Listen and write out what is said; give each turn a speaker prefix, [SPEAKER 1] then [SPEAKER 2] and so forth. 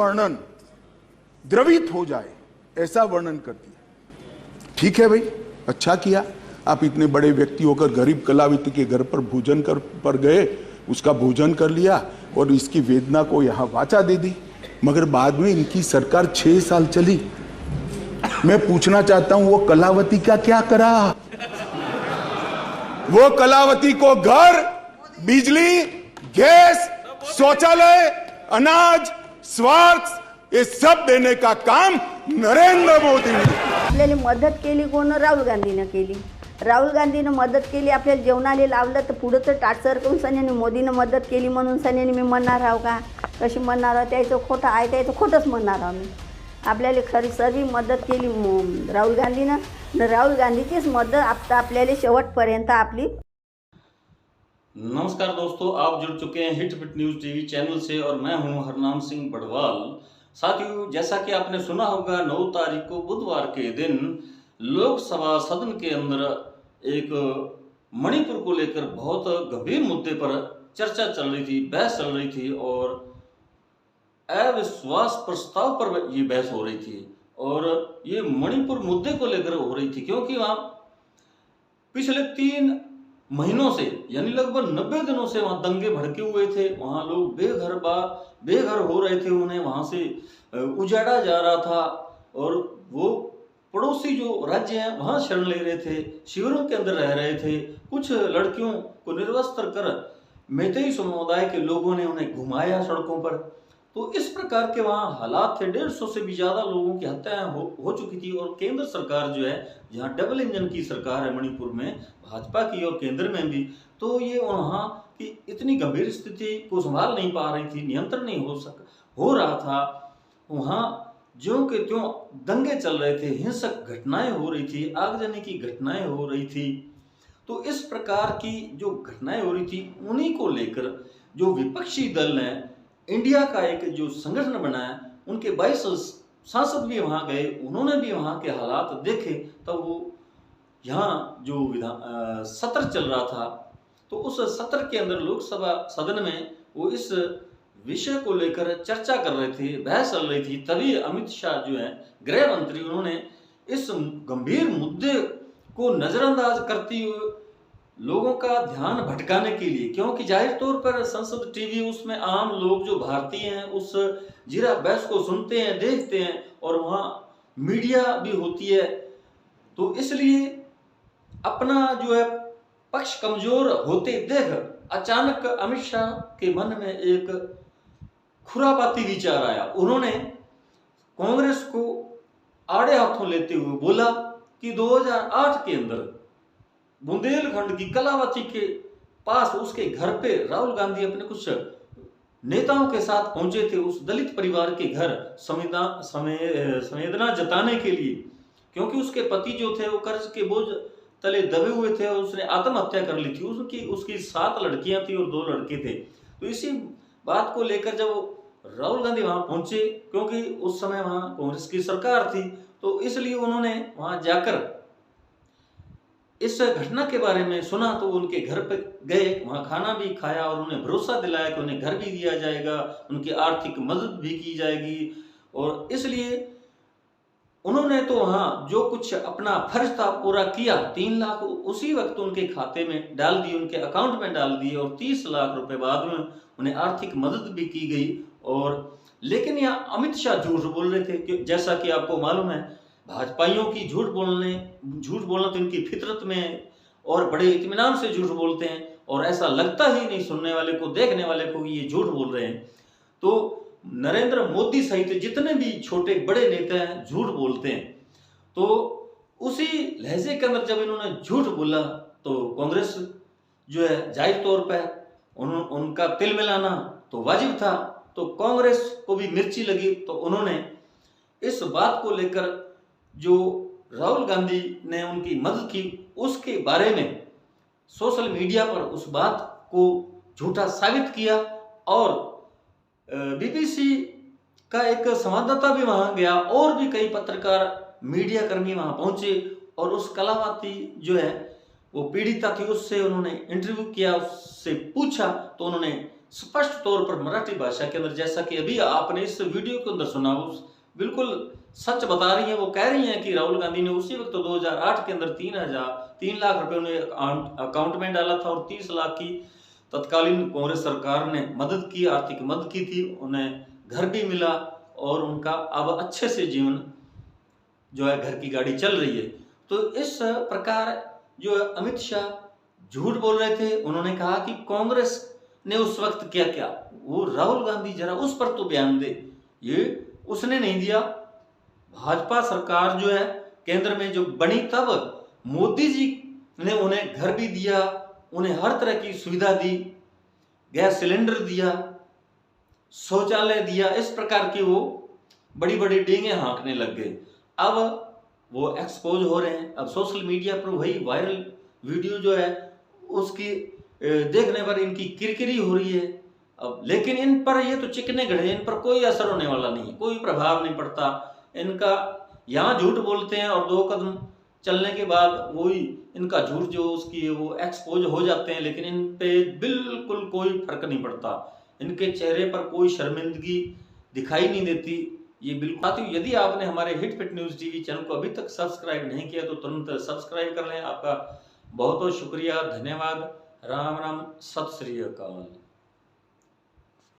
[SPEAKER 1] वर्णन द्रवित हो जाए ऐसा वर्णन कर दिया। ठीक है भाई, अच्छा किया, आप इतने बड़े व्यक्ति होकर गरीब कलावित के घर पर भोजन पर गए, उसका भोजन कर लिया और इसकी वेदना को यहां वाचा दे दी। मगर बाद में इनकी सरकार 6 साल चली। मैं पूछना चाहता हूं, वो कलावती का क्या करा? वो कलावती को घर, बिजली, गैस, शौचालय, अनाज, स्वास्थ्य ये सब देणे का काम नरेंद्र मोदींनी।
[SPEAKER 2] आपल्याला मदत केली कोण? राहुल गांधीनं केली. राहुल गांधीनं मदत केली, आपल्याला जेवणाला लावलं, तर पुढं तर टाटसर करून सन्याने मोदीनं मदत केली म्हणून सन्याने मी म्हणणार आहो का? कशी म्हणणार आहो? त्याचं खोटं आहे, त्याचं खोटंच म्हणणार आहो मी. आपल्याला खरी सर्व मदत केली राहुल गांधीनं. राहुल गांधीचीच मदत आपल्याला शेवटपर्यंत आपली.
[SPEAKER 3] नमस्कार दोस्तों, आप जुड़ चुके हैं hit fit news TV channel से और मैं हूं हरनाम सिंह बड़वाल। साथियों, जैसा कि आपने सुना होगा, 9 तारीख को बुधवार के दिन लोकसभा सदन के अंदर एक मणिपुर को लेकर बहुत गंभीर मुद्दे पर चर्चा चल रही थी, बहस चल रही थी और अविश्वास प्रस्ताव पर ये बहस हो रही थी और ये मणिपुर मुद्दे को लेकर हो रही थी, क्योंकि वहाँ पिछले 3 महीनों से यानी लगभग 90 दिनों से वहाँ दंगे भड़के हुए थे। वहाँ लोग बेघर हो रहे थे, उन्हें वहाँ से उजाड़ा जा रहा था और वो पड़ोसी जो राज्य हैं वहाँ शरण ले रहे थे, शिविरों के अंदर रह रहे थे। कुछ लड़कियों को निर्वस्त्र कर मैतेई समुदाय के लोगों ने उन्हें घुमाया सड़कों पर। तो इस प्रकार के वहाँ हालात थे। 150 से भी ज़्यादा लोगों की हत्याएं हो चुकी थी और केंद्र सरकार जो है, जहाँ डबल इंजन की सरकार है मणिपुर में, भाजपा की और केंद्र में भी, तो ये वहाँ की इतनी गंभीर स्थिति को संभाल नहीं पा रही थी, नियंत्रण नहीं हो रहा था। वहाँ ज्यों के त्यों दंगे चल रहे थे, हिंसक घटनाएं हो रही थी, आगजनी की घटनाएं हो रही थी। तो इस प्रकार की जो घटनाएं हो रही थी, उन्हीं को लेकर जो विपक्षी दल हैं, इंडिया का एक जो संगठन बना है, उनके 22 सांसद भी वहाँ गए, उन्होंने भी वहाँ के हालात देखे। तब वो यहाँ जो सत्र चल रहा था, तो उस सत्र के अंदर लोकसभा सदन में वो इस विषय को लेकर चर्चा कर रहे थे, बहस चल रही थी। तभी अमित शाह जो है गृह मंत्री, उन्होंने इस गंभीर मुद्दे को नजरअंदाज करते हुए लोगों का ध्यान भटकाने के लिए, क्योंकि जाहिर तौर पर संसद टीवी, उसमें आम लोग जो भारतीय हैं उस जीरा बहस को सुनते हैं, देखते हैं और वहाँ मीडिया भी होती है। तो इसलिए अपना जो है पक्ष कमजोर होते देख अचानक अमित शाह के मन में एक खुरापाती विचार आया। उन्होंने कांग्रेस को आड़े हाथों लेते हुए बोला कि 2008 के अंदर बुंदेलखंड की कलावती के पास, उसके घर पे राहुल गांधी अपने कुछ नेताओं के साथ पहुंचे थे, उस दलित परिवार के घर संवेदना जताने के लिए, क्योंकि उसके पति जो थे वो कर्ज के बोझ तले दबे हुए थे और उसने आत्महत्या कर ली थी। उसकी 7 लड़कियां थी और 2 लड़के थे। तो इसी बात को लेकर जब राहुल गांधी वहां पहुंचे, क्योंकि उस समय वहां कांग्रेस की सरकार थी, तो इसलिए उन्होंने वहां जाकर इस घटना के बारे में सुना। तो उनके घर पे गए, वहां खाना भी खाया और उन्हें भरोसा दिलाया कि उन्हें घर भी दिया जाएगा, उनकी आर्थिक मदद भी की जाएगी। और इसलिए उन्होंने तो वहां जो कुछ अपना फर्ज था पूरा किया। 3 लाख उसी वक्त उनके खाते में डाल दिए, उनके अकाउंट में डाल दिए और 30 लाख रुपए बाद में उन्हें आर्थिक मदद भी की गई। और लेकिन यहाँ अमित शाह झूठ बोल रहे थे, कि जैसा कि आपको मालूम है, भाजपाइयों की झूठ बोलना तो इनकी फितरत में है और बड़े इत्मीनान से झूठ बोलते हैं और ऐसा लगता ही नहीं सुनने वाले को, देखने वाले को, ये झूठ बोल रहे हैं। तो नरेंद्र मोदी सहित जितने भी छोटे बड़े नेता हैं झूठ बोलते हैं। तो उसी लहजे के अंदर जब इन्होंने झूठ बोला तो कांग्रेस जो है, जाहिर तौर पर उनका तिल मिलाना तो वाजिब था, तो कांग्रेस को भी मिर्ची लगी। तो उन्होंने इस बात को लेकर जो राहुल गांधी ने उनकी मदद की, उसके बारे में सोशल मीडिया पर उस बात को झूठा साबित किया। और बीबीसी का एक संवाददाता भी वहां गया और भी कई पत्रकार, मीडिया कर्मी वहां पहुंचे और उस कलावती जो है वो पीड़िता थी उससे उन्होंने इंटरव्यू किया, उससे पूछा, तो उन्होंने स्पष्ट तौर पर मराठी भाषा के अंदर, जैसा कि अभी आपने इस वीडियो के अंदर सुना, वो बिल्कुल सच बता रही हैं। वो कह रही हैं कि राहुल गांधी ने उसी वक्त 2008 के अंदर 3 लाख रुपए उन्हें अकाउंट में डाला था और 30 लाख की तत्कालीन कांग्रेस सरकार ने मदद की, आर्थिक मदद की थी। उन्हें घर भी मिला और उनका अब अच्छे से जीवन जो है, घर की गाड़ी चल रही है। तो इस प्रकार जो अमित शाह झूठ बोल रहे थे। उन्होंने कहा कि कांग्रेस ने उस वक्त क्या किया, वो राहुल गांधी जरा उस पर तो बयान दे। ये उसने नहीं दिया। भाजपा सरकार जो है केंद्र में जो बनी, तब मोदी जी ने उन्हें घर भी दिया, उन्हें हर तरह की सुविधा दी, गैस सिलेंडर दिया, शौचालय दिया। इस प्रकार की वो बड़ी बड़ी डेंगे हाँकने लग गए। अब वो एक्सपोज हो रहे हैं। अब सोशल मीडिया पर वही वायरल वीडियो जो है उसकी देखने पर इनकी किरकिरी हो रही है। अब लेकिन इन पर ये तो चिकने गड़े, इन पर कोई असर होने वाला नहीं, कोई प्रभाव नहीं पड़ता इनका। यहाँ झूठ बोलते हैं और 2 कदम चलने के बाद वही इनका झूठ जो उसकी वो एक्सपोज हो जाते हैं, लेकिन इन पे बिल्कुल कोई फर्क नहीं पड़ता। इनके चेहरे पर कोई शर्मिंदगी दिखाई नहीं देती। ये बिल्कुल। साथियों, यदि आपने हमारे hit fit news TV channel को अभी तक सब्सक्राइब नहीं किया तो तुरंत सब्सक्राइब कर लें। आपका बहुत बहुत शुक्रिया, धन्यवाद। राम राम, सत श्री अकाल।